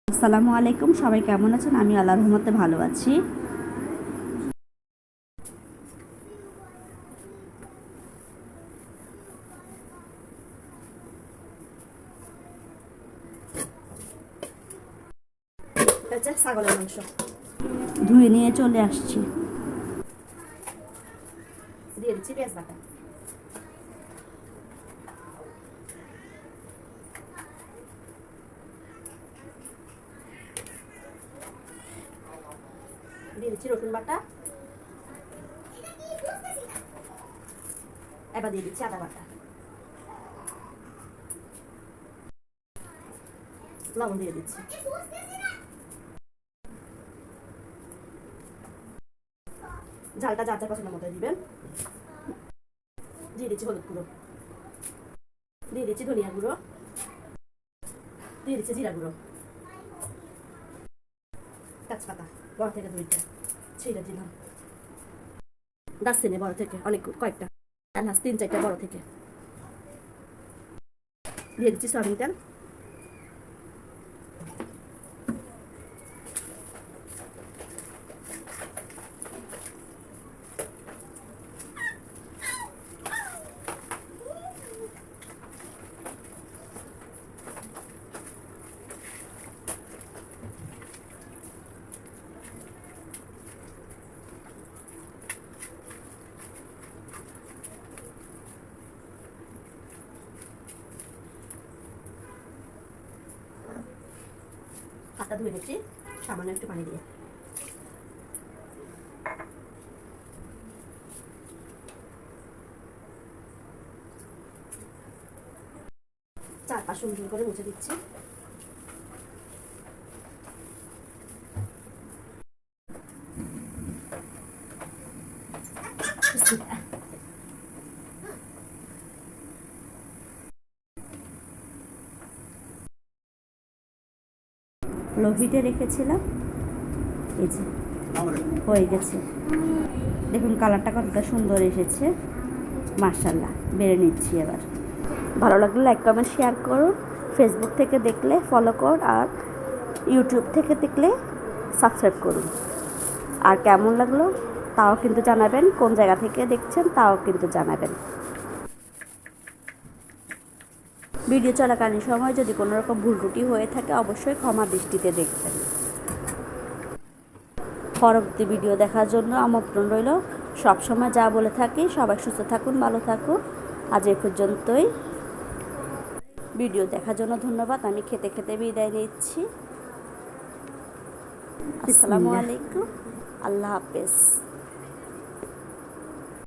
আসসালামু আলাইকুম, সবাই কেমন আছেন? আমি আল্লাহর রহমতে ভালো আছি। ছাগলের মাংস ধুয়ে নিয়ে চলে আসছি। দিয়ে দিচ্ছি পেঁয়াজ বাটা, দিয়ে দিচ্ছি রসুন বাটা, এবার দিয়ে দিচ্ছি আদা বাটা, লবণ দিয়ে দিচ্ছি, ঝালটা যার যার পছন্দ মতো দিবেন। দিয়ে দিচ্ছি হলুদ গুঁড়ো, দিয়ে দিচ্ছি ধনিয়া গুঁড়ো, দিয়ে দিচ্ছি জিরা গুঁড়ো, তেজপাতা বড় থেকে দুইটা ছিঁড়ে দিলাম, দারচিনি বড় থেকে অনেক কয়েকটা, এলাচ 3-4টা বড় থেকে, দিয়ে দিচ্ছি সয়াবিন তেল, হাতটা ধুয়ে নিচ্ছি সামান্য একটু পানি দিয়ে, চারপাশ সুন্দর করে মুছে দিচ্ছি। লো হিটে রেখেছিলাম, এই যে হয়ে গেছে। দেখুন কালারটা কতটা সুন্দর এসেছে, মাশাআল্লাহ। বেড়ে নিচ্ছি এবার। ভালো লাগলে লাইক কমেন্ট শেয়ার করুন। ফেসবুক থেকে দেখলে ফলো করুন, আর ইউটিউব থেকে দেখলে সাবস্ক্রাইব করুন। আর কেমন লাগলো তাও কিন্তু জানাবেন, কোন জায়গা থেকে দেখছেন তাও কিন্তু জানাবেন। ভিডিও চলাকালীন সময় যদি কোনো রকম ভুল ত্রুটি হয়ে থাকে অবশ্যই ক্ষমা দৃষ্টিতে দেখবেন। পরবর্তী ভিডিও দেখার জন্য আমন্ত্রণ রইল। সবসময় যা বলে থাকি, সবাই সুস্থ থাকুন, ভালো থাকুন। আজ এ পর্যন্তই। ভিডিও দেখার জন্য ধন্যবাদ। আমি খেতে খেতে বিদায় নিচ্ছি। আসসালামু আলাইকুম, আল্লাহ হাফেজ।